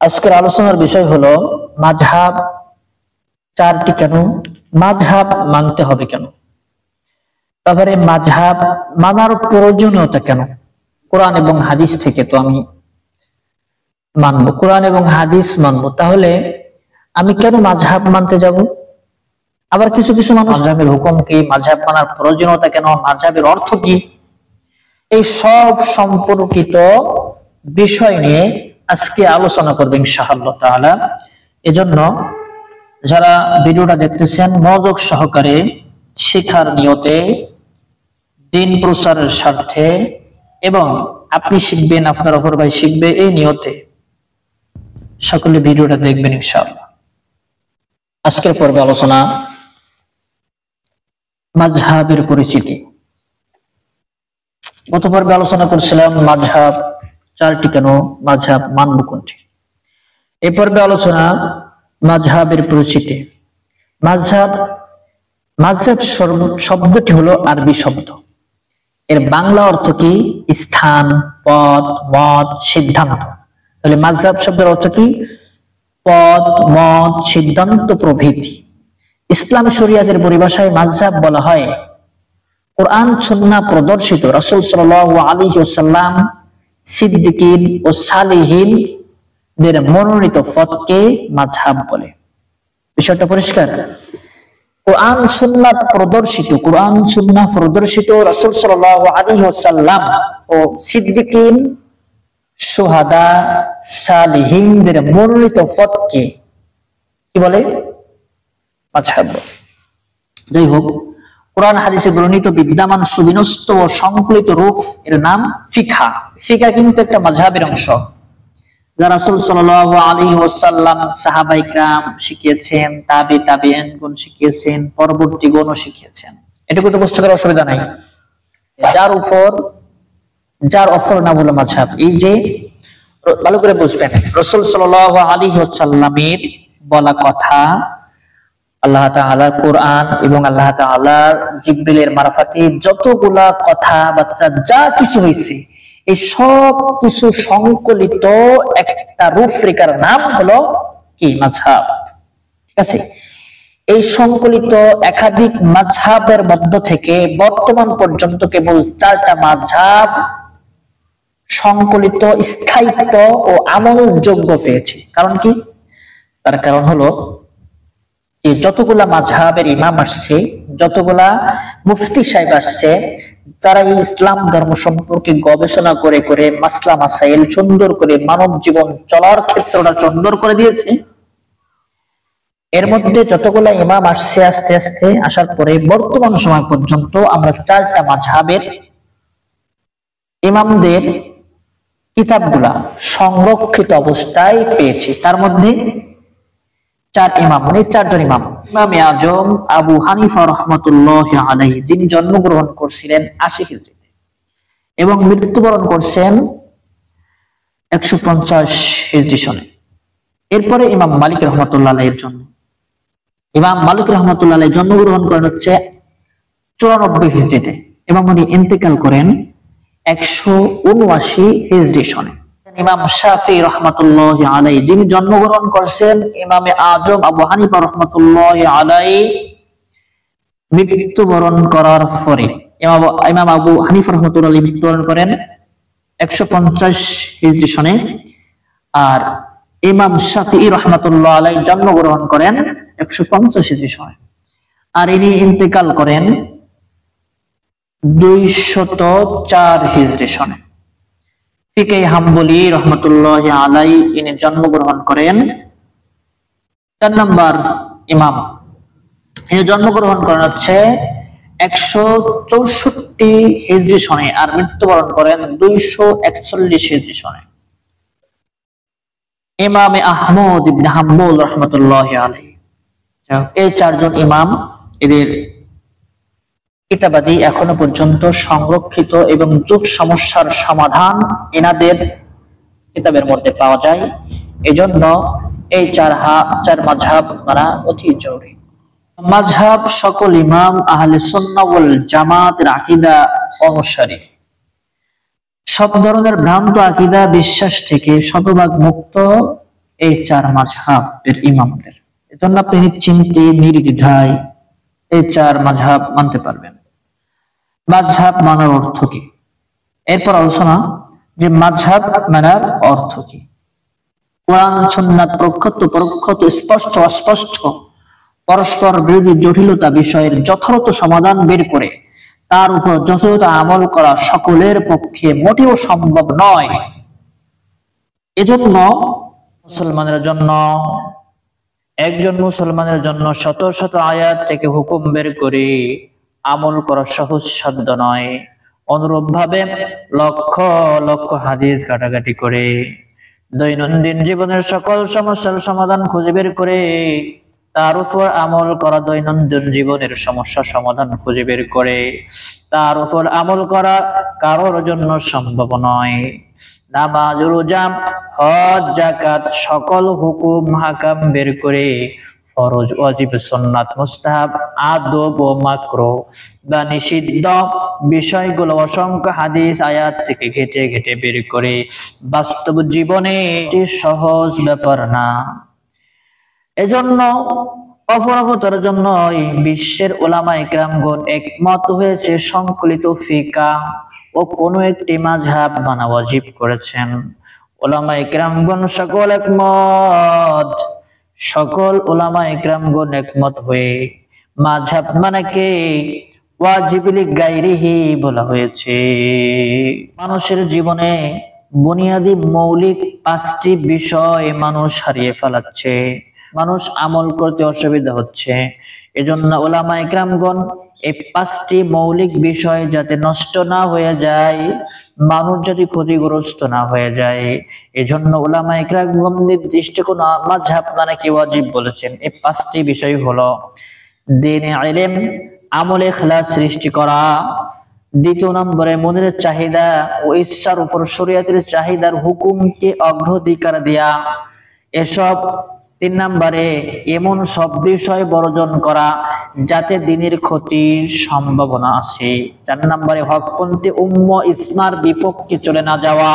আজকের আলোচনার বিষয় হলো মাযহাব চারটি কেন, মাযহাব মানতে হবে কেন, তারপরে মাযহাব মানার প্রয়োজনীয়তা কেন। কোরআন এবং হাদিস থেকে তো আমি মানবো, কোরআন এবং হাদিস মানবো, তাহলে আমি কেন মাযহাব মানতে যাব? আবার কিছু কিছু মানুষ মাযহাবের হুকুম কি, মাযহাব মানার প্রয়োজনীয়তা কেন, মাযহাবের অর্থ কি, এই সব সম্পর্কিত বিষয় নিয়ে আজকে আলোচনা করবে ইনশাআল্লাহ তাআলা। এজন্য যারা ভিডিওটা দেখতেছেন মনোযোগ সহকারে শেখার নিয়তে, দ্বীন প্রচারের স্বার্থে, এবং আপনি শিখবেন, আপনার অপর ভাই শিখবে, এই নিয়তে সকলে ভিডিওটা দেখবেন ইনশাআল্লাহ। আজকের পর্বে আলোচনা মাযহাবের পরিচিতি। গত পর্বে আলোচনা করছিলাম মাযহাব চারটি কেন, মাযহাব মানব কোনটি। এই পর্বে আলোচনা মাযহাবের পরিচিতি। মাযহাব শব্দটি হলো আরবি শব্দ। এর বাংলা অর্থ কি? স্থান, পথ, মত, সিদ্ধান্ত। তাহলে মাযহাব শব্দের অর্থ কি? পথ, মত, সিদ্ধান্ত প্রভৃতি। ইসলামী শরিয়াতের পরিভাষায় মাযহাব বলা হয় কোরআন সুন্নাহ প্রদর্শিত রাসূল সাল্লাল্লাহু আলাইহি ওয়াসাল্লাম, সিদ্দিকিন ও সালিহিন দের মনোনীত পথকে মাযহাব বলে। বিষয়টা পরিষ্কার? কোরআন সুন্নাহ প্রদর্শিত রাসূল সাল্লাল্লাহু আলাইহি ওয়াসাল্লাম ও সিদ্দিকিন, শুহাদা, সালিহিনদের মনোনীত পথকে কি বলে? মাযহাব। যাই হোক, কোরআন হাদিসে বর্ণিত বিদ্যমান সুবিন্যস্ত ও সংকলিত রূপ এর নাম ফিকহ। ফিকহ কিন্তু একটা মাযহাবের অংশ, যা রাসূল সাল্লাল্লাহু আলাইহি ওয়াসাল্লাম, সাহাবায়ে কেরাম শিখিয়েছেন, তাবিঈনগণ শিখিয়েছেন, পরবর্তীগণও শিখিয়েছেন। এটুকু তো বুঝতে করার অসুবিধা নাই। যার অপর নাম হলো মাযহাব। এই যে ভালো করে বুঝবেন, রাসূল সাল্লাল্লাহু আলাইহি ওয়াসাল্লামের বলা কথা, আল্লাহ তাআলার কোরআন এবং আল্লাহ তাআলার জিবরিলের মারফতে যতগুলা কথাবার্তা যা কিছু হয়েছে, এই সব কিছু সংকলিত একটা রূপরেখার নাম হলো কি? মাযহাব। ঠিক আছে? এই সংকলিত একাধিক মাযহাবের মধ্য থেকে বর্তমান পর্যন্ত কেবল চারটা মাযহাব সংকলিত স্থায়িত্ব ও আমলযোগ্য পেয়েছে। কারণ কি? তার কারণ হলো যতগুলা মাযহাবের ইমাম আসছে, যতগুলা মুফতি সাহেব আসছে, যারা এই ইসলাম ধর্ম সম্পর্কে গবেষণা করে করে মাসলা মাসাইল সুন্দর করে মানব জীবন চলার ক্ষেত্রটা সুন্দর করে দিয়েছে, এর মধ্যে যতগুলা ইমাম আসছে, আস্তে আস্তে আসার পরে বর্তমান সময় পর্যন্ত আমরা চারটা মাযহাবের ইমামদের কিতাবগুলা সংরক্ষিত অবস্থায় পেয়েছি। তার মধ্যে চারজন ইমাম। ইমামে আজম আবু হানিফা রাহমাতুল্লাহি আলাইহি, যিনি জন্মগ্রহণ করছিলেন 80 হিজরিতে এবং মৃত্যুবরণ করছেন 150 হিজরি সনে। এরপরে ইমাম মালিক রাহমাতুল্লাহ আলাইহির জন্ম। ইমাম মালিক রাহমাতুল্লাহ আলাইহি জন্মগ্রহণ করেন হচ্ছে 94 হিজরিতে এবং উনি ইন্তেকাল করেন 179 হিজরি সনে। ইমাম শাফি রাহমাতুল্লাহি আলাইহি, যিনি জন্মগ্রহণ করেছেন ইমামে আজম আবু হানিফা রাহমাতুল্লাহি আলাইহি মৃত্যুবরণ করার পরে, ইমাম আবু হানিফা রাহমাতুল্লাহি আলাইহি মৃত্যুবরণ করেন 150 হিজরি সনে, আর ইমাম শাফি রাহমাতুল্লাহি আলাইহি জন্মগ্রহণ করেন 150 হিজরি সনে, আর ইনি ইন্তেকাল করেন 204 হিজরি সনে। ফিকহে হাম্বলি রাহমাতুল্লাহি আলাইহি, ইনি জন্মগ্রহণ করেন 4 নম্বর ইমাম। ইনি জন্মগ্রহণ করেন হচ্ছে 164 হিজরি সনে আর মৃত্যুবরণ করেন 241 হিজরি সনে। ইমামে আহমদ ইবনে হাম্বল রাহমাতুল্লাহি আলাইহি। এই চারজন ইমাম, এদের কিতাবাদি এখনো পর্যন্ত সংরক্ষিত এবং যুগ সমস্যার সমাধান এনাদের কিতাবের মধ্যে পাওয়া যায়। এজন্য এই চার মাযহাব মানা অতি জরুরি। মাযহাব সকল ইমাম আহলে সুন্নাহ ওয়াল জামাতের আকীদা অনুসারী, সব ধরনের ভ্রান্ত আকীদা বিশ্বাস থেকে শতভাগ মুক্ত এই চার মাযহাবের ইমামদের। এজন্য আপনি নিশ্চিন্তে নির্দ্বিধায় এই চার মাযহাব মানতে পারবেন। মাযহাব মানার অর্থ কি? এরপর আলোচনা যে মাযহাব মানার অর্থ কি। কোরআন সুন্নাত প্রক্ষত পরোক্ষত স্পষ্ট অস্পষ্ট পরস্পর বিরোধী জটিলতা বিষয়ের যথাযথ সমাধান বের করে তার উপর যথাযথ আমল করা সকলের পক্ষে মোটেও সম্ভব নয়। এজন্য একজন মুসলমানের জন্য শত শত আয়াত থেকে হুকুম বের করে আমল করা সহজ সাধ্য নয়। অনুরূপ ভাবে লক্ষ লক্ষ হাদিস ঘাটাঘাটি করে দৈনন্দিন জীবনের সকল সমস্যার সমাধান খুঁজে বের করে তার উপর আমল করা, দৈনন্দিন জীবনের সমস্যার সমাধান খুঁজে বের করে তার উপর আমল করা কারোর জন্য সম্ভব নয়। নামাজ, রোজা, হজ, যাকাত সকল হুকুম হাকাম বের করে ফরজ, ওয়াজিব, সুন্নাত, মুস্তাহাব, আদব ও মাকরুহ বা নিষিদ্ধ বিষয়গুলো অসংখ্য হাদিস আয়াত থেকে ঘেটে ঘেটে বের করে বাস্তব জীবনে এটি সহজ ব্যাপার না। এজন্য অপরাগতার জন্য বিশ্বের উলামায়ে কেরামগণ একমত হয়েছে সংকলিত ফিকাহ ও কোন একটি মাযহাব মানা ওয়াজিব করেছেন। উলামায়ে কেরামগণ সকল উলামায়ে কেরামগণ একমত হয়ে মাযহাব মানাকে ওয়াজিব লিগাইরিহি বলা হয়েছে। মানুষের জীবনে বুনিয়াদি মৌলিক 5টি বিষয় মানুষ হারিয়ে ফেলাচ্ছে, মানুষ আমল করতে অসুবিধা হচ্ছে। এজন্য উলামায়ে কেরামগণ এই 5টি মৌলিক বিষয় যাতে নষ্ট না হয়ে যায়, মানুষ যাতে ক্ষতিগ্রস্ত না হয়ে যায়, এজন্য উলামায়ে কেরামগণ নির্দিষ্ট কোন মাযহাব মানাকে ওয়াজিব বলেছেন। এই 5টি বিষয় হলো দ্বীনে ইলম, আমলে ইখলাস সৃষ্টি করা, দ্বিতীয় নম্বরে মনের চাহিদা ও ইচ্ছার উপর শরীয়তের চাহিদার হুকুমকে অগ্রাধিকার দেয়া এসব, 3 নম্বরে এমন সব বিষয় বর্জন করা যাতে দ্বীনের ক্ষতির সম্ভাবনা আছে, 4 নম্বরে হকপন্থী উম্মাহ ইসমার বিপক্ষে চলে না যাওয়া,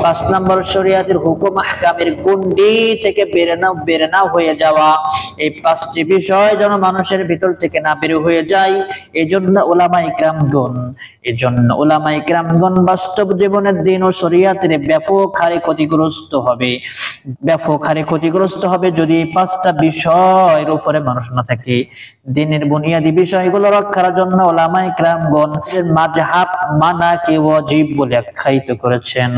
5 নম্বর শরীয়তের হুকুম আহকামের গণ্ডি থেকে বের না হয়ে যাওয়া। এই 5টি বিষয় যেন মানুষের ভিতর থেকে না বের হয়ে যায়, এজন্য উলামায়ে কেরামগণ বাস্তব জীবনের দ্বীন ও শরীয়তের ব্যাপক হারে ক্ষতিগ্রস্ত হবে যদি এই 5টা বিষয়ের উপরে মানুষ না থাকে। দ্বীনের বুনিয়াদী বিষয়গুলো রক্ষার জন্য উলামায়ে কেরামগণ মাযহাব মানাকে ওয়াজিব বলে আখ্যায়িত করেছেন।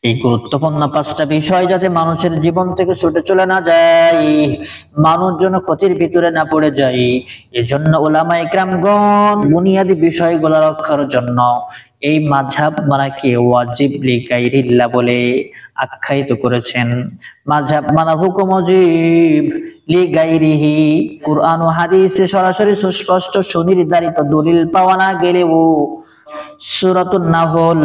এই গুরুত্বপূর্ণ 5টা বিষয় যাতে মানুষের জীবন থেকে ছুটে চলে না যায়, মানুষ যেন ক্ষতির ভিতরে না পড়ে যায়, এজন্য উলামায়ে কেরামগণ বুনিয়াদী বিষয়গুলো রক্ষার জন্য এই মাযহাব মানাকে ওয়াজিব লিগাইরিল্লাহ বলে আখ্যায়িত করেছেন। মাযহাব মানা হুকুম ওয়াজিব লিগাইরিহি কুরআন ও হাদিসে সরাসরি সুস্পষ্ট সুনির্ধারিত দলিল পাওয়া না গেলেও সূরাতুন নাহল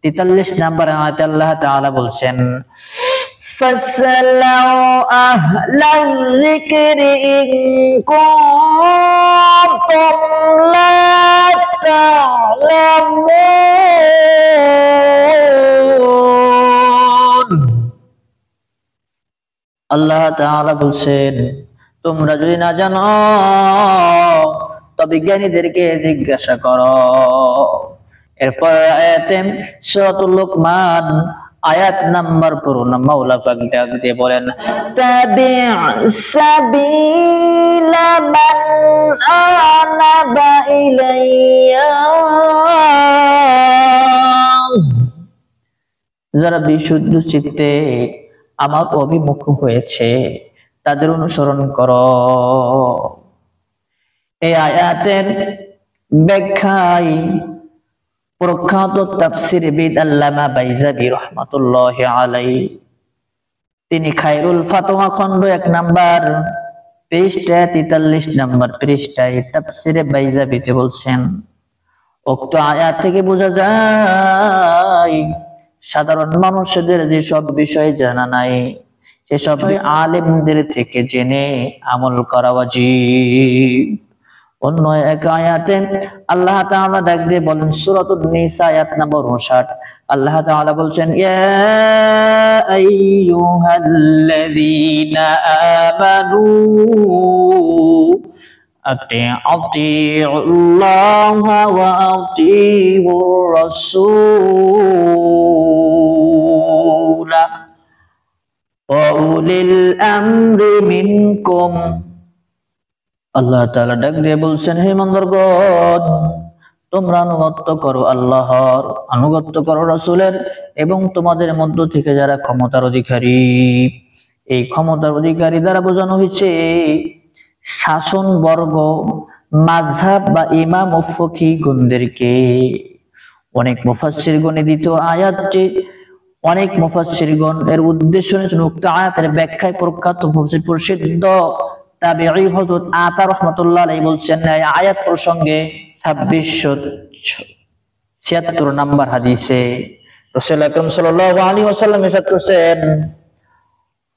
43 নম্বর আয়াতে আল্লাহ তাআলা বলছেন, ফাসআলু আহলাল যিকরি ইন কুনতুম লা তা'লামুন। আল্লাহ তাআলা বলছেন, তোমরা যদি না জানো তবে জ্ঞানীদেরকে জিজ্ঞাসা করো। এরপর আয়াতে সূরাতুল লুকমান আয়াত নাম্বার 15 মাওলা পাক ডাক দিয়ে বলেন, তাবি' সাবিলা মান আনাবা ইলাইয়া, যারা বিশুদ্ধ চিত্তে আমার অভিমুখ হয়েছে তাদের অনুসরণ করো। এই আয়াতের ব্যাখ্যায় প্রখ্যাত তাফসীরবিদ আল্লামা বাইজাবী রাহমাতুল্লাহি আলাইহি তিনি খায়রুল ফাতওয়া খণ্ড 1 নম্বর পৃষ্ঠা 43 নম্বর পৃষ্ঠায় তাফসীরে বাইজাবীতে বলছেন, উক্ত আয়াত থেকে বোঝা যায় সাধারণ মানুষদের যে সব বিষয় জানা নাই সেসব আলেমদের থেকে জেনে আমল করা ওয়াজিব। অন্য এক আয়াতে আল্লাহ তাআলা ডাক দিয়ে বলেন, সূরাতুন নিসা আয়াত নম্বর 59, আল্লাহ তাআলা বলছেন, ইয়া আইয়ুহাল্লাযীনা আমানু আতিউল্লাহা ওয়া আতিউর রাসূল ওয়া উলিল আমরি মিনকুম। আল্লাহ তাআলা ডাক দিয়ে বলছেন, হে ইমানদারগণ, তোমরা আনুগত্য করো আল্লাহর, আনুগত্য করো রাসূলের, এবং তোমাদের মধ্য থেকে যারা ক্ষমতার অধিকারী। এই ক্ষমতার অধিকারী দ্বারা বোঝানো হয়েছে শাসন বর্গ, মাযহাব বা ইমাম ও ফকিহগণদেরকে। অনেক মুফাসসিরগণ দ্বিতীয় আয়াতটি, অনেক মুফাসসিরগণ এর উদ্দেশ্য নিয়েছেন উক্ত আয়াতের ব্যাখ্যায় প্রখ্যাত মুফাসসির প্রসিদ্ধ তাবিঈ হযরত আতা রাহমাতুল্লাহ আলাইহি বলছেন, এই আয়াত প্রসঙ্গে 2676 নম্বর হাদিসে রাসূল আকরাম সাল্লাল্লাহু আলাইহি ওয়াসাল্লাম ইরশাদ করেছেন,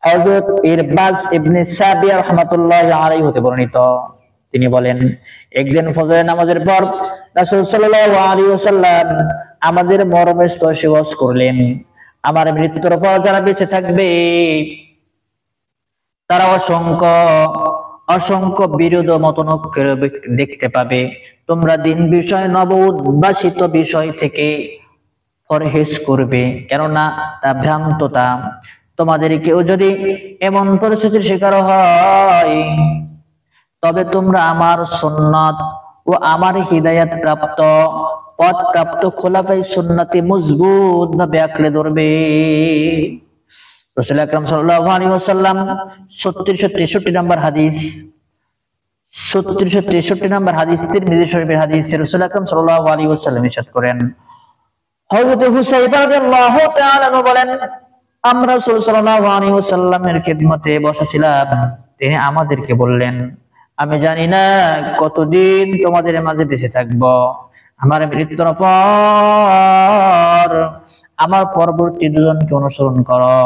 হযরত ইরবাজ ইবনে সাবিয়া রাহমাতুল্লাহি আলাইহি হতে বর্ণিত, তিনি বলেন, একদিন ফজরের নামাজের পর রাসূল সাল্লাল্লাহু আলাইহি ওয়াসাল্লাম আমাদের মরমে স্পর্শ করলেন, আমার মৃত্যুর পর যারা বেঁচে থাকবে তারা অসংখ্য বিরোধ মতনৈক্য দেখতে পাবে। তোমরা দিন বিষয় নব উদ্ভাসিত বিষয় থেকে পরহেজ করবে, কেননা তা ভ্রান্ততা। তোমাদের কেউ যদি এমন পরিস্থিতির শিকার হয়, তবে তোমরা আমার সুন্নাত ও আমার হিদায়াত প্রাপ্ত পথ প্রাপ্ত খোলাফায়ে সুন্নতে মজবুত ভাবে আঁকড়ে ধরবে। রাসূল আকরাম সাল্লাল্লাহু আলাইহি ওয়াসাল্লাম 3663 নম্বর হাদিস, 3663 নম্বর হাদিস তিরমিজি শরীফের হাদিস, রাসূল আকরাম সাল্লাল্লাহু আলাইহি ওয়াসাল্লাম ইরশাদ করেন, হযরত হুসাইফা রাদিয়াল্লাহু তাআলা বলেন, আমরা রাসূল সাল্লাল্লাহু আলাইহি ওয়াসাল্লামের খিদমতে বসেছিলাম, তিনি আমাদেরকে বললেন, আমি জানি না কতদিন তোমাদের মাঝে বেঁচে থাকবো, আমার মৃত্যুর পর আমার পরবর্তী দুজনকে অনুসরণ করো।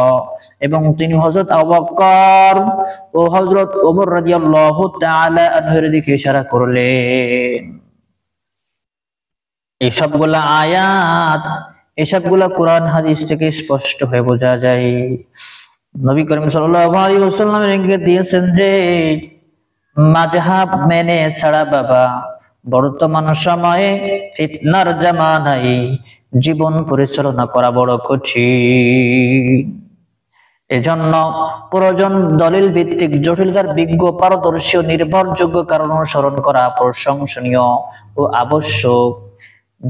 এবং তিনি হযরত আবু বকর ও হযরত ওমর রাদিয়াল্লাহু তাআলা আনহুর দিকে ইশারা করলেন। এসবগুলা আয়াত, এসবগুলা কোরআন হাদিস থেকে স্পষ্ট হয়ে বোঝা যায়। নবী করিম সাল্লাল্লাহু আলাইহি ওয়াসাল্লাম ইঙ্গিত দিয়েছেন যে মাযহাব মেনে ছাড়া বাবা বর্তমান সময়ে ফিতনার জামানায় জীবন পরিচালনা করা বড় কঠিন। এজন্য প্রয়োজন দলিল ভিত্তিক জটিলতার বিজ্ঞ পারদর্শী ও নির্ভরযোগ্য কারণ অনুসরণ করা প্রশংসনীয় ও আবশ্যক।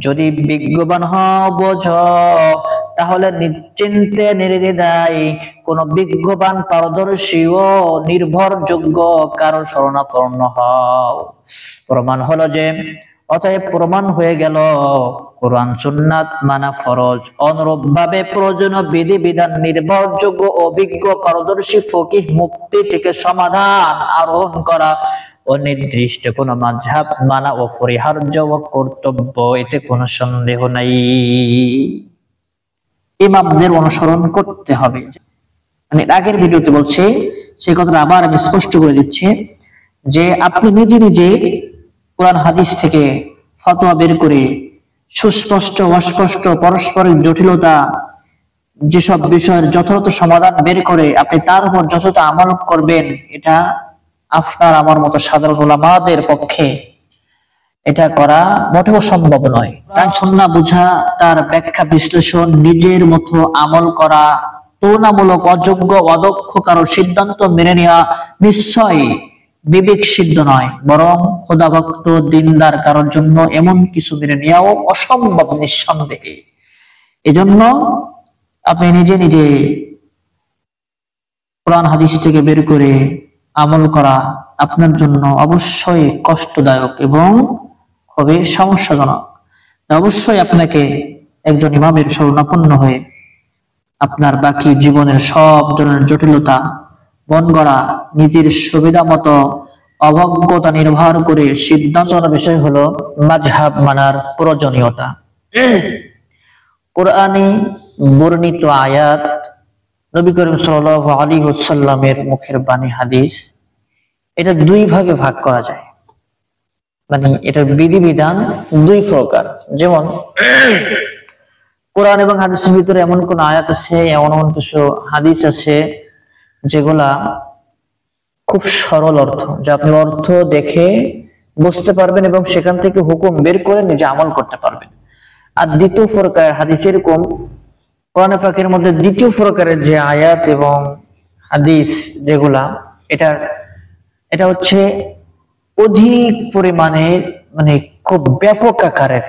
যদি বিজ্ঞবান হও বোঝো, তাহলে নিশ্চিন্তে নির্দ্বিধায় কোন বিজ্ঞবান পারদর্শী ও নির্ভরযোগ্য কারো শরণাপন্ন হও। প্রমাণ হলো যে, অতএব প্রমাণ হয়ে গেল কোরআন সুন্নাত মানা ফরজ। অনুরূপ ভাবে প্রয়োজনীয় বিধি বিধান নির্ভরযোগ্য অভিজ্ঞ পারদর্শী ফকিহ মুক্তি থেকে সমাধান আরোহণ করা ও নির্দিষ্ট কোন মাযহাব মানা অপরিহার্য ও কর্তব্য, এতে কোনো সন্দেহ নাই। ইমামদের অনুসরণ করতে হবে। মানে আগের ভিডিওতে বলছে সেই কথাটা আবার আমি স্পষ্ট করে দিচ্ছি যে আপনি নিজে নিজে কোরআন হাদিস থেকে ফতোয়া বের করে সুস্পষ্ট অস্পষ্ট পারস্পরিক জটিলতা যেসব বিষয়ের যথাযথ সমাধান বের করে আপনি তার উপর যথাযথ আমল করবেন, এটা আপনার আমার মতো সাধারণ উলামাদের পক্ষে এটা করা মোটেও সম্ভব নয়। তার সুন্নাহ বুঝা, তার ব্যাখ্যা বিশ্লেষণ, নিজের মতো আমল করা, তুলনামূলক অযোগ্য অদক্ষ কারো সিদ্ধান্ত মেনে নেওয়া নিশ্চয় বিবেক সিদ্ধ নয়, বরং খোদাভক্ত দিনদার কারোর জন্য এমন কিছু মেনে নেওয়াও অসম্ভব নিঃসন্দেহে। এজন্য আপনি নিজে নিজে কোরআন হাদিস থেকে বের করে আমল করা আপনার জন্য অবশ্যই কষ্টদায়ক এবং খুবই সমস্যাজনক। অবশ্যই আপনাকে একজন ইমামের শরণাপন্ন হয়ে আপনার বাকি জীবনের সব ধরনের জটিলতা বন করা, নিজের সুবিধা মতো অবজ্ঞতা নির্ভর করে সিদ্ধান্ত বিষয় হলো মাযহাব মানার প্রয়োজনীয়তা। কোরআনে বর্ণিত আয়াত, নবী করিম সাল্লাল্লাহু আলাইহি ওয়াসাল্লামের মুখের বাণী হাদিস, এটা দুই ভাগে ভাগ করা যায়। মানে এটার বিধিবিধান দুই প্রকার। যেমন কোরআন এবং হাদিসের ভিতরে এমন কোন আয়াত আছে, এমন কিছু হাদিস আছে যেগুলা খুব সরল অর্থ, যা আপনি অর্থ দেখে বুঝতে পারবেন এবং সেখান থেকে হুকুম বের করে নিজে আমল করতে পারবেন। আর দ্বিতীয় প্রকার হাদিস এরকম কোরআন পাকের মধ্যে দ্বিতীয় প্রকারের যে আয়াত এবং হাদিস যেগুলা, এটা হচ্ছে অধিক পরিমাণে মানে খুব ব্যাপক আকারের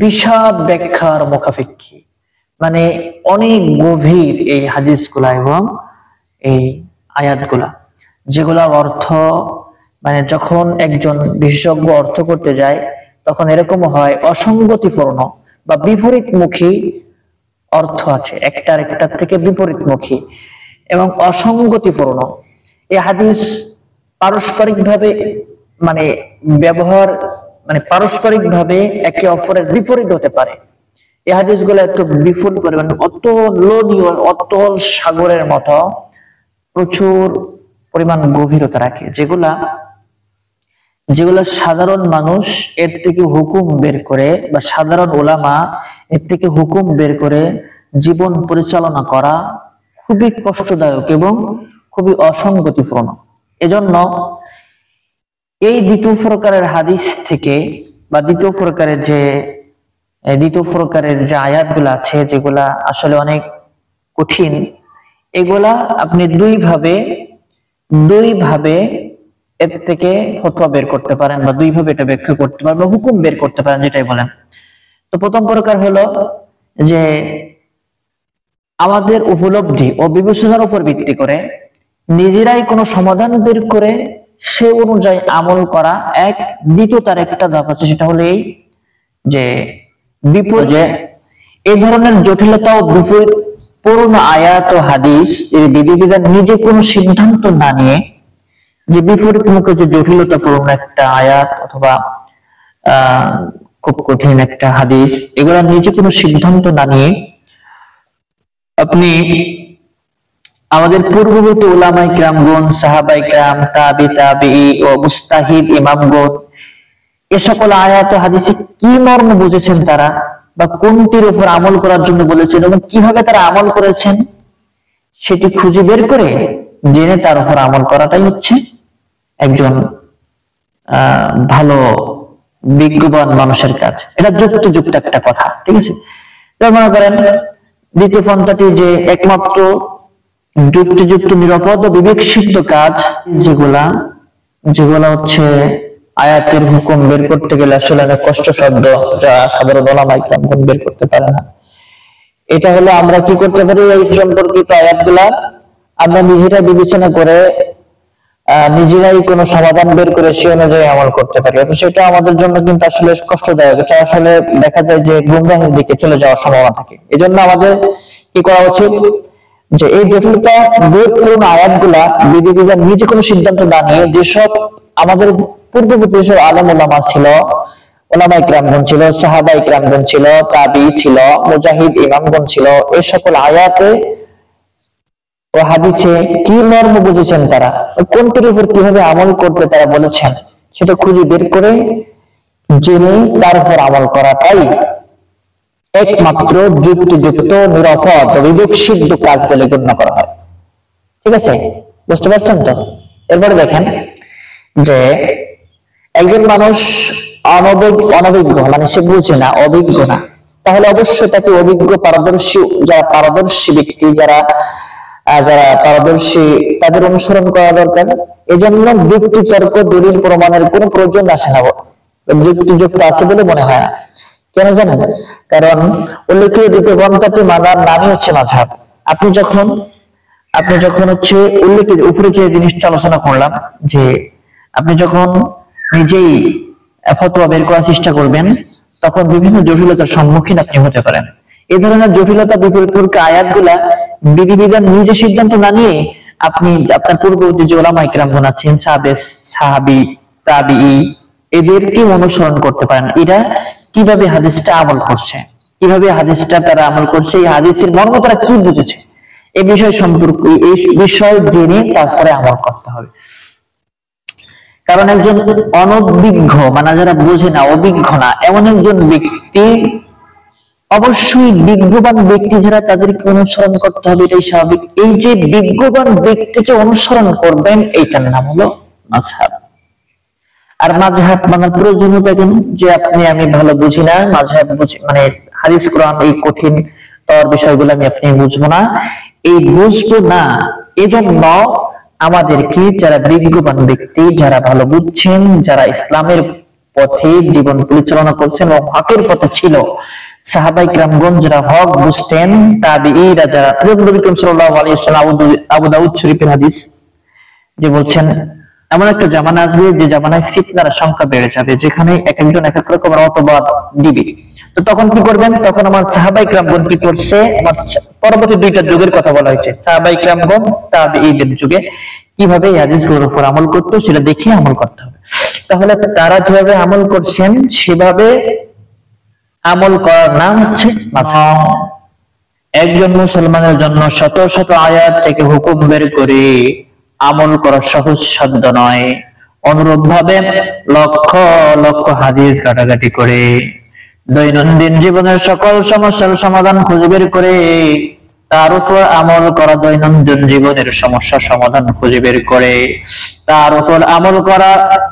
বিশাল ব্যাখ্যার মুখাপেক্ষী, মানে অনেক গভীর এই হাদিসগুলা এবং এই আয়াতগুলা, যেগুলা অর্থ মানে যখন একজন বিশেষজ্ঞ অর্থ করতে যায় তখন এরকম হয় অসঙ্গতিপূর্ণ বা বিপরীতমুখী অর্থ আছে, একটার থেকে বিপরীতমুখী এবং অসঙ্গতিপূর্ণ। এই হাদিস পারস্পরিকভাবে মানে ব্যবহার মানে পারস্পরিকভাবে একে অপরের বিপরীত হতে পারে। এই হাদিসগুলো এত বিপুল পরিমাণ, অতুলনীয়, অতল সাগরের মতো প্রচুর পরিমাণ গভীরতা রাখে, যেগুলা সাধারণ মানুষ এর থেকে হুকুম বের করে বা সাধারণ ওলামা এর থেকে হুকুম বের করে জীবন পরিচালনা করা খুবই কষ্টদায়ক এবং খুবই অসঙ্গতিপূর্ণ। এজন্য এই দ্বিতীয় প্রকারের হাদিস থেকে বা দ্বিতীয় প্রকারের যে আয়াতগুলো আছে যেগুলা আসলে অনেক কঠিন, এগুলা আপনি দুই ভাবে এর থেকে ফতোয়া বের করতে পারেন বা দুই ভাবে এটা ব্যাখ্যা করতে পারেন বা হুকুম বের করতে পারেন, যেটাই বলেন। তো প্রথম প্রকার হলো যে আমাদের উপলব্ধি ও বিবেচনার উপর ভিত্তি করে নিজেরাই কোনো সমাধান বের করে সে অনুযায়ী আমল করা এক। দ্বিতীয় তার একটা ধাপ আছে, সেটা হলো এই যে বিপর্যয় এই ধরনের জটিলতা ও বিপরীতপূর্ণ আয়াত ও হাদিস এর বিধিবিধান নিজে কোনো সিদ্ধান্ত না নিয়ে, যে বিপরীত মুখে যে জটিলতাপূর্ণ একটা আয়াত অথবা খুব কঠিন একটা হাদিস, এগুলা নিজে কোনো সিদ্ধান্ত না নিয়ে আপনি আমাদের পূর্ববর্তী উলামায়ে কিরামগণ, সাহাবায়ে কিরাম, তাবিঈ ও মুজতাহিদ ইমামগণ এ সকল আয়াত ও হাদিসে কি মর্ম বুঝেছেন তারা, বা কোনটির উপর আমল করার জন্য বলেছেন এবং কিভাবে তারা আমল করেছেন, সেটি খুঁজে বের করে জেনে তার উপর আমল করাটাই হচ্ছে একজন ভালো বিজ্ঞবান মানুষের কাজ। এটা যুক্তিযুক্ত একটা কথা, ঠিক আছে? মনে করেন দ্বিতীয় পন্থাটি যে একমাত্র যুক্তিযুক্ত, নিরাপদ ও বিবেকসিদ্ধ কাজ যেগুলা হচ্ছে আয়াতের হুকুম বের করতে গেলে আসলে অনেক কষ্টসাধ্য, যা সাধারণ ওলামায়ে কিরাম বের করতে পারে না। এটা হলো আমরা কি করতে পারি, এই সম্পর্কিত আয়াতগুলা আমরা নিজেরা বিবেচনা করে নিজেরাই কোনো সমাধান বের করে সে অনুযায়ী আমল করতে পারি। অথচ সেটা আমাদের জন্য কিন্তু আসলে কষ্টদায়ক, এটা আসলে দেখা যায় যে গুমরাহির দিকে চলে যাওয়ার সম্ভাবনা থাকে। এই জন্য আমাদের কি করা উচিত, যে এই জটিলতা বিপরীত আয়াতগুলা বিধিবিধান নিজে কোনো সিদ্ধান্ত না নিয়ে, যেসব আমাদের পূর্ববর্তী যেসব আলেম ওলামা ছিল, ওলামায়ে কিরামগণ ছিল, সাহাবায়ে কিরামগণ ছিল, তাবিঈ ছিল, মুজাহিদ ইমামগণ ছিল, এই সকল আয়াতে ও হাদিসে কি মর্ম বুঝেছেন তারা, কোনটির উপর কিভাবে আমল করতে তারা বলেছেন, সেটা খুঁজে বের করে জেনে তার উপর আমল করাটাই একমাত্র যুক্তিযুক্ত, নিরাপদ, বিবেকসিদ্ধ কাজ বলে গণ্য করা হয়। ঠিক আছে, বুঝতে পারছেন তো? এরপরে দেখেন যে একজন মানুষ অনভিজ্ঞ, মানে সে বুঝে না, অভিজ্ঞ না, তাহলে অবশ্যই তাকে অভিজ্ঞ পারদর্শী ব্যক্তি, যারা পারদর্শী তাদের অনুসরণ করা দরকার। এজন্য যুক্তি, তর্ক, দলিল প্রমাণের কোনো প্রয়োজন আসে না, যুক্তিযুক্ত আছে বলে মনে হয় না। কেন জানেন? কারণ উল্লেখিত দ্বিতীয় গ্রন্থটি মানার নামই হচ্ছে মাযহাব। আপনি যখন হচ্ছে উল্লেখিত উপরে যে জিনিসটা আলোচনা করলাম, যে আপনি যখন নিজেই ফতোয়া বের করার চেষ্টা করবেন তখন বিভিন্ন জটিলতার সম্মুখীন আপনি হতে পারেন। এই ধরনের জটিলতা বিপরীত আয়াতগুলা বিধিবিধান নিজে সিদ্ধান্ত না নিয়ে আপনি আপনার পূর্ববর্তী যে ওলামায়ে কিরামগণ আছেন, সাহাবী, তাবিঈ, এদেরকে অনুসরণ করতে পারেন। এরা কিভাবে হাদিসটা আমল করছে, কিভাবে হাদিসটা তারা আমল করছে, এই হাদিসের মর্ম তারা কি বুঝেছে, এই বিষয় জেনে তারপরে আমল করতে হবে। কারণ একজন অনভিজ্ঞ, মানে যারা বোঝে না, অভিজ্ঞ না, এমন একজন ব্যক্তি অবশ্যই বিজ্ঞবান ব্যক্তি যারা তাদেরকে অনুসরণ করতে হবে, এটাই স্বাভাবিক। এই যে বিজ্ঞবান ব্যক্তিকে অনুসরণ করবেন, এইটার নাম হলো মাযহাব। আর মাযহাব মানার প্রয়োজনীয়তা কেন? যে আপনি আমি ভালো বুঝি না, মাযহাব বুঝি মানে হাদিস কোরআন এই কঠিন বিষয়গুলো আপনি বুঝবো না, এই বুঝবো না এজন্য আমাদেরকে যারা বিজ্ঞবান ব্যক্তি, যারা ভালো বুঝছেন, যারা ইসলামের পথে জীবন পরিচালনা করছেন ও হকের পথে ছিল, সাহাবায়ে কিরামগণ যারা হক বুঝতেন, তাবিঈরা যারা, নবী করিম সাল্লাল্লাহু আলাইহি ওয়াসাল্লাম আবু দাউদ শরীফের হাদিস যে বলছেন, এমন একটা জামানা আসবে যে জামানায় ফিতনার সংখ্যা বেড়ে যাবে, যেখানে এক একজন এক এক রকমের মতবাদ দিবে। তো তখন কি করবেন? তখন আমার সাহাবায়ে কিরামগণ কি করছে, আমার পরবর্তী দুইটা যুগের কথা বলা হয়েছে, সাহাবায়ে কিরামগণ তাবিঈদের যুগে কিভাবে এই হাদিসগুলোর উপর আমল করতো সেটা দেখে আমল করতে হবে। তাহলে তারা যেভাবে আমল করছেন সেভাবে আমল করার নাম হচ্ছে মাযহাব। একজন মুসলমানের জন্য শত শত আয়াত থেকে হুকুম বের করে আমল করা সহজ সাধ্য নয়। অনুরূপ ভাবে লক্ষ লক্ষ হাদিস ঘাটাঘাটি করে দৈনন্দিন জীবনের সকল সমস্যার সমাধান খুঁজে বের করে তার উপর আমল করা, দৈনন্দিন জীবনের সমস্যার সমাধান খুঁজে বের করে তার উপর আমল করা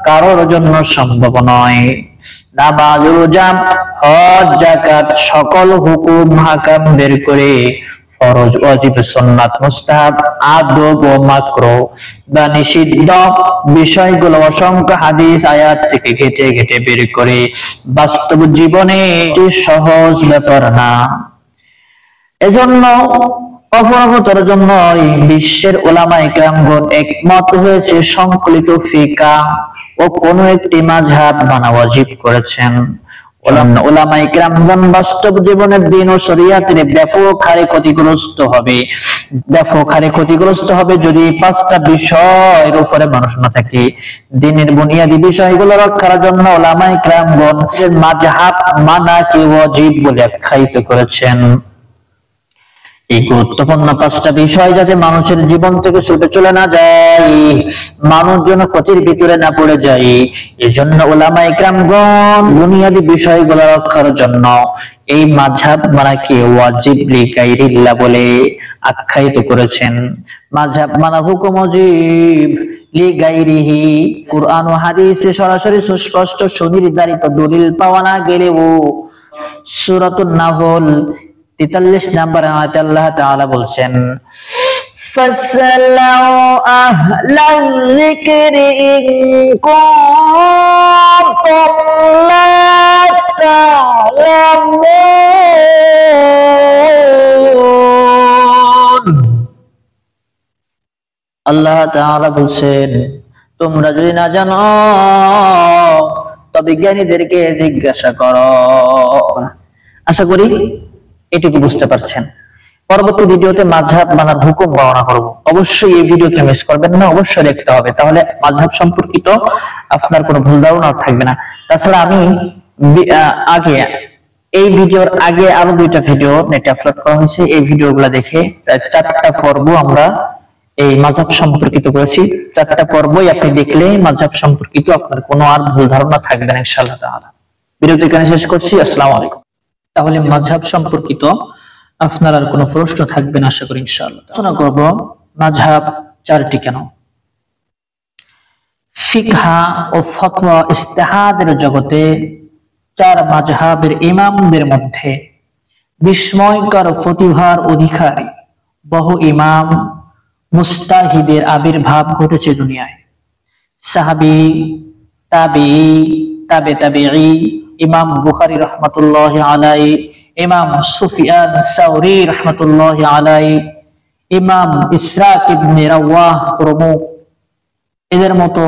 কারোর জন্য সম্ভব নয়। নামাজ, রোজা, হজ, যাকাত সকল হুকুম হাকাম বের করে ফরজ, ওয়াজিব, সুন্নাত, মুস্তাহাব, আদব ও মাকরুহ বা নিষিদ্ধ বিষয়গুলো অসংখ্য হাদিস আয়াত থেকে ঘেটে ঘেটে বের করে বাস্তব জীবনে এটি সহজ ব্যাপার না। এজন্য অপরগতর জন্য বিশ্বের উলামায়ে কেরামগণ একমত হয়েছে সংকলিত ফিকহ ও কোন একটি মাযহাব মানা ওয়াজিব করেছেন। উলামায়ে কেরামগণ বাস্তব জীবনের দ্বীন ও শরীয়তের ব্যাপক হারে ক্ষতিগ্রস্ত হবে যদি পাঁচটা বিষয়ের উপরে মানুষ না থাকে। দ্বীনের বুনিয়াদী বিষয়গুলো রক্ষার জন্য উলামায়ে কেরামগণ মাযহাব মানাকে ওয়াজিব বলে আখ্যায়িত করেছেন। এই গুরুত্বপূর্ণ পাঁচটা বিষয় যাতে মানুষের জীবন থেকে ছুটে চলে না যায়, মানুষ যেন ক্ষতির ভিতরে না পড়ে যায়, এজন্য উলামায়ে কেরামগণ বুনিয়াদী বিষয়গুলো রক্ষার জন্য এই মাযহাব মানাকে ওয়াজিব লিগাইরিল্লাহ বলে আখ্যায়িত করেছেন। মাযহাব মানা হুকুম ওয়াজিব লিগাইরিহি, কুরআন ও হাদিসে সরাসরি সুস্পষ্ট সুনির্ধারিত দলিল পাওয়া না গেলেও সূরাতুন নাহল 43 নম্বর আয়াতে আল্লাহ তাআলা বলছেন, ফাসআলু আহলাল যিকরি ইন কুনতুম লা তা'লামুন। আল্লাহ তাআলা বলছেন, তোমরা যদি না জানো তবে জ্ঞানীদেরকে জিজ্ঞাসা করো। আশা করি এটুকু বুঝতে পারছেন। পরবর্তী ভিডিওতে মাযহাব মানার হুকুম বর্ণনা করব। অবশ্যই এই ভিডিওকে মিস করবেন না, অবশ্যই দেখতে হবে, তাহলে মাযহাব সম্পর্কিত আপনার কোনো ভুল ধারণা থাকবে না। তাছাড়া আমি আগে এই ভিডিওর আগে আরো দুইটা ভিডিও নেটে আপলোড করা হয়েছে, এই ভিডিওগুলো দেখে 4টা পর্ব আমরা এই মাযহাব সম্পর্কিত করেছি। 4টা পর্বই আপনি দেখলে মাযহাব সম্পর্কিত আপনার কোনো আর ভুল ধারণা থাকবে না ইনশাআল্লাহ তাআলা। ভিডিওটি এখানে শেষ করছি। আসসালামু আলাইকুম। তাহলে মাযহাব সম্পর্কিত আপনার আর কোনো প্রশ্ন থাকবে না আশা করি ইনশাআল্লাহ। আলোচনা করব মাযহাব 4টি কেন। ফিকহ ও ফতোয়া ইজতিহাদের জগতে 4 মাযহাবের ইমামদের মধ্যে বিস্ময়কর প্রতিভার অধিকারী বহু ইমাম মুস্তাহিদের আবির্ভাব ঘটেছে দুনিয়ায়। সাহাবী, তাবিঈ, তাবে তাবিঈ, ইমাম বুখারী রাহমাতুল্লাহি আলাইহি, ইমাম সুফিয়ান সাওরী রাহমাতুল্লাহি আলাইহি, ইমাম ইসরাক ইবনে রাওয়াহ প্রমুখ, এদের মতো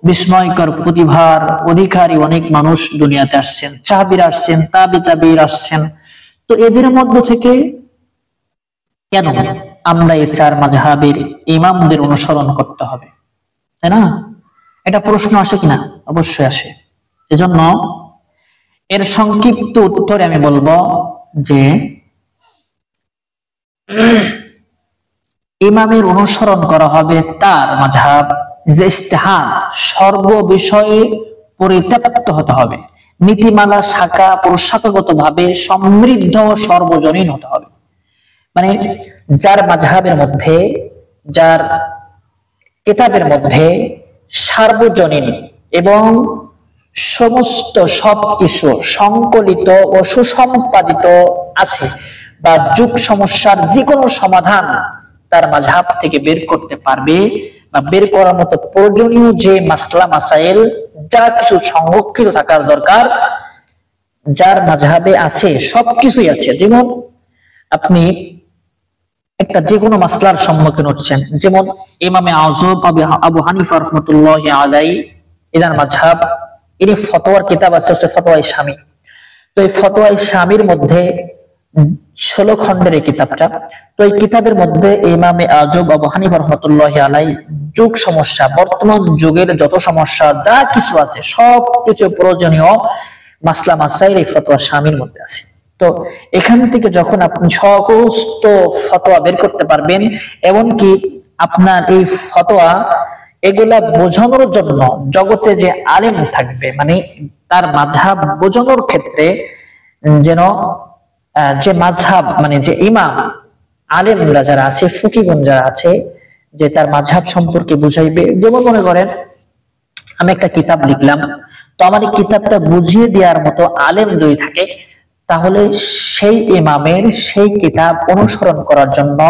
বিস্ময়কর প্রতিভার অধিকারী অনেক মানুষ দুনিয়াতে আসছেন। সাহাবীরা আসছেন, তাবিঈরা আসছেন। তো এদের মধ্য থেকে কেন আমরা এই 4 মাযহাবের ইমামদের অনুসরণ করতে হবে, তাই না? এটা প্রশ্ন আসে কিনা? অবশ্যই আসে। এজন্য এর সংক্ষিপ্ত উত্তরে আমি বলবো যে ইমামের অনুসরণ করা হবে তার মাযহাব যে ইজতিহাদ সর্ব বিষয়ে পরিত্যক্ত হতে হবে, নীতিমালা শাখা ও শাখাগত ভাবে সমৃদ্ধ সর্বজনীন হতে হবে। মানে যার মাযহাবের মধ্যে, যার কিতাবের মধ্যে সার্বজনীন এবং সমস্ত সবকিছু সংকলিত ও সুসম্পাদিত আছে, বা যুগ সমস্যার যে কোনো সমাধান তার মাযহাব থেকে বের করতে পারবে, বা বের করার মতো প্রয়োজনীয় যে মাসলা মাসাইল যা কিছু সংরক্ষিত থাকার দরকার যার মাযহাবে আছে, সবকিছুই আছে। যেমন আপনি একটা যে কোনো মাসলার সম্মুখীন হচ্ছেন, যেমন ইমামে আযম আবু হানিফা রাহমাতুল্লাহি আলাইহি এনার মাযহাব, এর ফতোয়ার কিতাব আছে ফতোয়ায়ে শামী। তো এই ফতোয়ায়ে শামীর মধ্যে 16 খণ্ডের এই কিতাবটা। তো এই কিতাবের মধ্যে ইমামে আযম আবু হানিফা রাহমাতুল্লাহি আলাইহি যুগ সমস্যা, বর্তমান যুগের যত সমস্যা যা কিছু আছে সবকিছু প্রয়োজনীয় মাসলা মাসাইল এই ফতোয়া শামীর মধ্যে আছে। তো এখান থেকে যখন আপনি সমস্ত ফতোয়া বের করতে পারবেন, এমনকি আপনার এই ফতোয়া এগুলা বোঝানোর জন্য জগতে যে আলেম থাকবে, মানে তার মাযহাব বোঝানোর ক্ষেত্রে যেন যে মাযহাব মানে যে ইমাম আলেমরা যারা আছে, ফকিহগণ যারা আছে, যে তার মাযহাব সম্পর্কে বুঝাইবে। যেমন মনে করেন আমি একটা কিতাব লিখলাম, তো আমার এই কিতাবটা বুঝিয়ে দেওয়ার মতো আলেম যদি থাকে, তাহলে সেই ইমামের সেই কিতাব অনুসরণ করার জন্য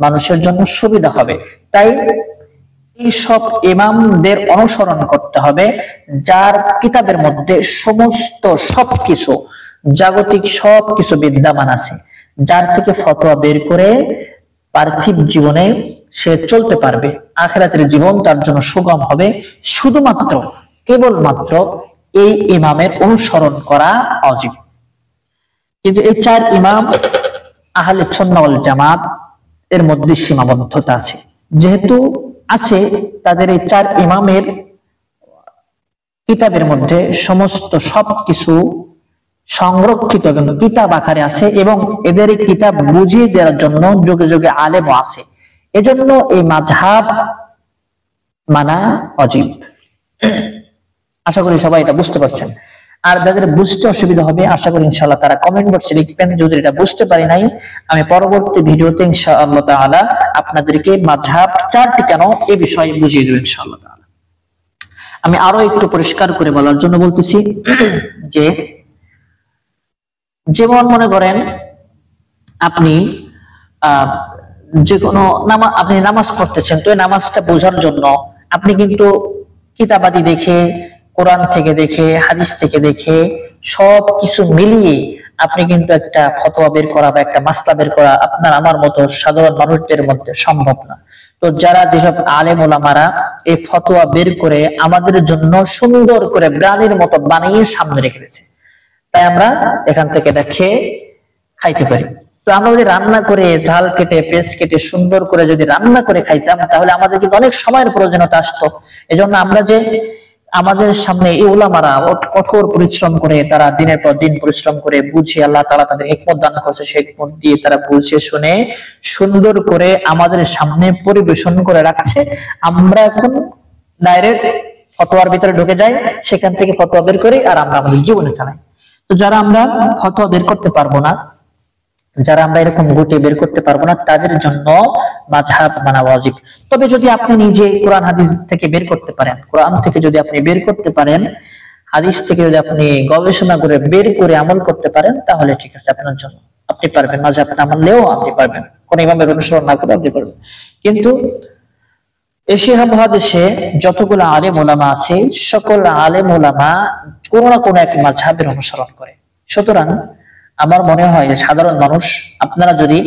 মানুষের জন্য সুবিধা হবে। তাই এই সব ইমামদের অনুসরণ করতে হবে যার কিতাবের মধ্যে সমস্ত সবকিছু জাগতিক সবকিছু বিদ্যমান আছে, যার থেকে ফতোয়া বের করে পার্থিব জীবনে সে চলতে পারবে, আখিরাতের জীবন তার জন্য সুগম হবে। শুধুমাত্র কেবলমাত্র এই ইমামের অনুসরণ করা ওয়াজিব। কিন্তু এই 4 ইমাম আহলে সুন্নাহ ওয়াল জামাত এর মধ্যে সীমাবদ্ধতা আছে। যেহেতু আছে তাদের এই 4 ইমামের কিতাবের মধ্যে সমস্ত সবকিছু সংরক্ষিত কিন্তু কিতাব আকারে আছে, এবং এদের এই কিতাব বুঝিয়ে দেওয়ার জন্য যুগে যুগে আলেমও আছে। এজন্য এই মাযহাব মানা ওয়াজিব। আশা করি সবাই এটা বুঝতে পারছেন। আর যাদের বুঝতে অসুবিধা হবে আশা করি ইনশাআল্লাহ তারা কমেন্ট বক্সে লিখবেন। যদি এটা বুঝতে পারি নাই, আমি পরবর্তী ভিডিওতে ইনশাআল্লাহ তাআলা আপনাদেরকে মাযহাব 4টি কেন এই বিষয়ে বুঝিয়ে দেব ইনশাআল্লাহ তাআলা। আমি আরো একটু পরিষ্কার করে বলার জন্য বলতেছি যে যেমন মনে করেন আপনি যে কোনো আপনি নামাজ পড়তেছেন, তো এই নামাজটা বোঝার জন্য আপনি কিন্তু কিতাবাদি দেখে, কোরআন থেকে দেখে, হাদিস থেকে দেখে সবকিছু মিলিয়ে আপনি কিন্তু একটা ফতোয়া বের করা বা একটা মাসলা বের করা আপনার আমার মতো সাধারণ মানুষদের মধ্যে সম্ভব না। তো যারা যেসব আলেম ওলামারা এই ফতোয়া বের করে আমাদের জন্য সুন্দর করে ব্রানের মতো বানিয়ে সামনে রেখে দিয়েছে, তাই আমরা এখান থেকে এটা খেয়ে খাইতে পারি। তো আমরা যদি রান্না করে ঝাল কেটে পেঁয়াজ কেটে সুন্দর করে যদি রান্না করে খাইতাম, তাহলে আমাদের কিন্তু অনেক সময়ের প্রয়োজনীয়তা আসতো। এজন্য আমরা যে আমাদের সামনে এই উলামারা কঠোর পরিশ্রম করে, তারা দিনের পর দিন পরিশ্রম করে বুঝে আল্লাহ তাআলা তাদের হিকমত দান করেছে, সেই হিকমত দিয়ে তারা বুঝে শুনে সুন্দর করে আমাদের সামনে পরিবেশন করে রাখছে। আমরা এখন ডাইরেক্ট ফতোয়ার ভিতরে ঢুকে যাই, সেখান থেকে ফতোয়া বের করি আর আমরা আমাদের জীবনে চালাই। তো যারা আমরা ফতোয়া বের করতে পারবো না, যারা আমরা এরকম গুটে বের করতে পারবো না, তাদের জন্য মাযহাব মানা ওয়াজিব। তবে যদি আপনি নিজে কোরআন হাদিস থেকে বের করতে পারেন, কোরআন থেকে যদি আপনি বের করতে পারেন, হাদিস থেকে যদি আপনি গবেষণা করে বের করে আমল করতে পারেন, তাহলে ঠিক আছে, আপনার জন্য আপনি পারবেন। মাযহাব না মানলেও আপনি পারবেন, কোন ইমামের অনুসরণ না করে আপনি পারবেন। কিন্তু এশিয়া মহাদেশে যতগুলো আলেম ওলামা আছে, সকল আলেম ওলামা কোনো না কোনো এক মাযহাবের অনুসরণ করে। সুতরাং আমার মনে হয় যে সাধারণ মানুষ আপনারা যদি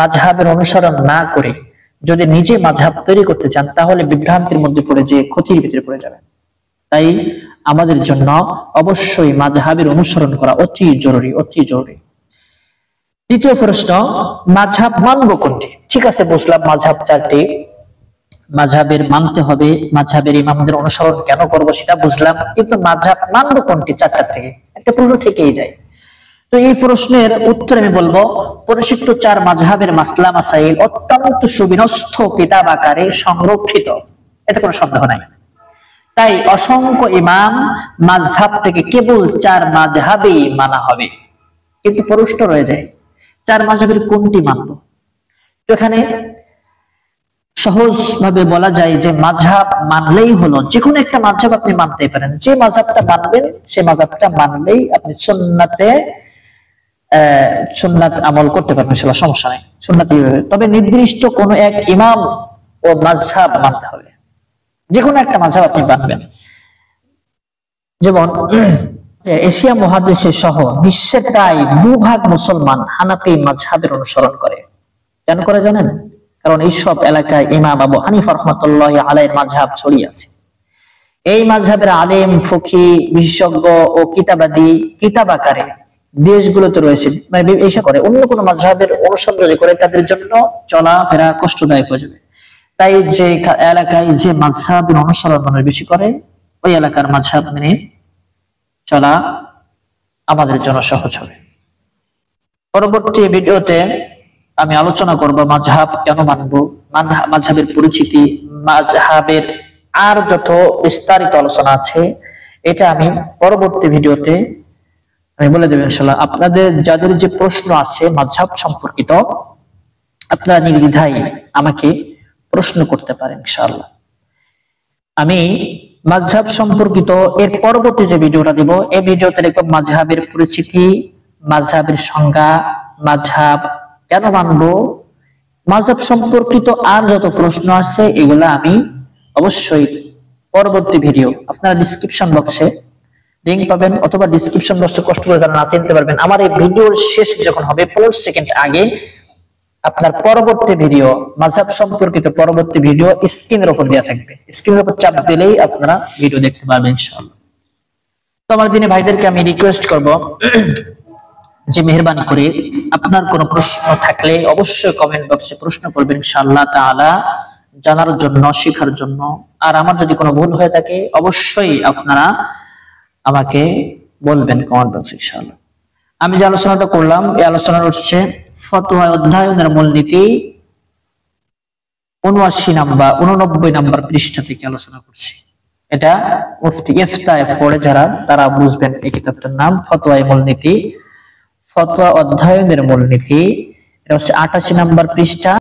মাযহাবের অনুসরণ না করে যদি নিজে মাযহাব তৈরি করতে চান, তাহলে বিভ্রান্তির মধ্যে পড়ে যে ক্ষতির ভিতরে পড়ে যাবেন। তাই আমাদের জন্য অবশ্যই মাযহাবের অনুসরণ করা অতি জরুরি, অতি জরুরি। দ্বিতীয় প্রশ্ন, মাযহাব মানব কোনটি? ঠিক আছে, বুঝলাম মাযহাব 4টি, মাযহাবের মানতে হবে, মাযহাবের ইমামদের অনুসরণ কেন করব সেটা বুঝলাম, কিন্তু মাযহাব মানব কোনটি 4টার থেকে? একটা প্রশ্ন থেকেই যায়। তো এই প্রশ্নের উত্তর আমি বলবো, পরিশিষ্ট 4 মাযহাবের মাসলা মাসাইল অত্যন্ত সুবিন্যস্ত কিতাব আকারে সংরক্ষিত, এতে কোনো সন্দেহ নাই। তাই অসংখ্য ইমাম মাযহাব থেকে কেবল 4 মাযহাবেই মানা হবে। কিন্তু প্রশ্ন রয়ে যায় 4 মাযহাবের কোনটি মানব? তো এখানে সহজ ভাবে বলা যায় যে মাযহাব মানলেই হলো, যে কোনো একটা মাযহাব আপনি মানতেই পারেন, যে মাযহাবটা মানবেন সে মাযহাবটা মানলেই আপনি সুন্নাত আমল করতে পারবেন, সেটা সমস্যা নাই। সুন্নাত, তবে নির্দিষ্ট কোন এক ইমাম ও মাযহাব মানতে হবে, যে কোনো একটা মাযহাব আপনি মানবেন। যেমন এশিয়া মহাদেশে সহ বিশ্বের প্রায় 2 ভাগ মুসলমান হানাফি মাযহাবের অনুসরণ করে। কেন করে জানেন? কারণ এইসব এলাকায় ইমাম আবু হানিফা রাহমাতুল্লাহি আলাইহির মাযহাব ছড়িয়ে আছে। এই মাযহাবের আলেম, ফকি, বিশেষজ্ঞ ও কিতাব আকারে দেশগুলোতে রয়েছে। মানে এইসব করে অন্য কোনো মাযহাবের অনুসরণ যদি করে তাদের জন্য চলাফেরা কষ্টদায়ক হয়ে যাবে। তাই যে এলাকায় যে মাযহাবের অনুসরণ মানুষ বেশি করে, ওই এলাকার মাযহাব মেনে চলা আমাদের জন্য সহজ হবে। পরবর্তী ভিডিওতে আমি আলোচনা করব মাযহাব কেন মানবো, মাযহাবের পরিচিতি, মাযহাবের আর যত বিস্তারিত আলোচনা আছে, এটা আমি পরবর্তী ভিডিওতে আমি বলে দেব ইনশাআল্লাহ। আপনাদের যাদের যে প্রশ্ন আছে মাযহাব সম্পর্কিত, আপনারা নির্দ্বিধায় আমাকে প্রশ্ন করতে পারেন ইনশাআল্লাহ। আমি মাযহাব সম্পর্কিত এর পরবর্তী যে ভিডিওটা দেব, এই ভিডিওতে লিখব মাযহাবের পরিচিতি, মাযহাবের সংজ্ঞা, মাযহাব কেন মানবো, মাযহাব সম্পর্কিত আর যত প্রশ্ন আছে এগুলা আমি অবশ্যই পরবর্তী ভিডিও, আপনারা ডেসক্রিপশন বক্সে লিংক পাবেন, অথবা ডেসক্রিপশন বক্সে কষ্ট করে যারা না চিনতে পারবেন, আমার এই ভিডিওর শেষ যখন হবে 5 সেকেন্ড আগে আপনার পরবর্তী ভিডিও, মাযহাব সম্পর্কিত পরবর্তী ভিডিও স্ক্রিনের উপর দেওয়া থাকবে। স্ক্রিনের উপর চাপ দিলেই আপনারা ভিডিও দেখতে পাবেন ইনশাআল্লাহ। তো আমার দিনে ভাইদেরকে আমি রিকোয়েস্ট করব যে মেহেরবানি করে আপনার কোনো প্রশ্ন থাকলে অবশ্যই কমেন্ট বক্সে প্রশ্ন করবেন ইনশাআল্লাহ তাআলা, জানার জন্য, শেখার জন্য। আর আমার যদি কোনো ভুল হয়ে থাকে অবশ্যই আপনারা আমাকে বলবেন কমেন্ট বক্সে ইনশাআল্লাহ। আমি যে আলোচনাটা করলাম এই আলোচনা হচ্ছে ফতোয়া অধ্যয়নের মূলনীতি 89 নাম্বার পৃষ্ঠা থেকে আলোচনা করছি। এটা মুফতি ইফতায় পড়ে যারা তারা বুঝবেন এই কিতাবটার নাম ফতোয়া মূলনীতি, ফতোয়া অধ্যয়নের মূলনীতি। এটা হচ্ছে 88 নাম্বার পৃষ্ঠা।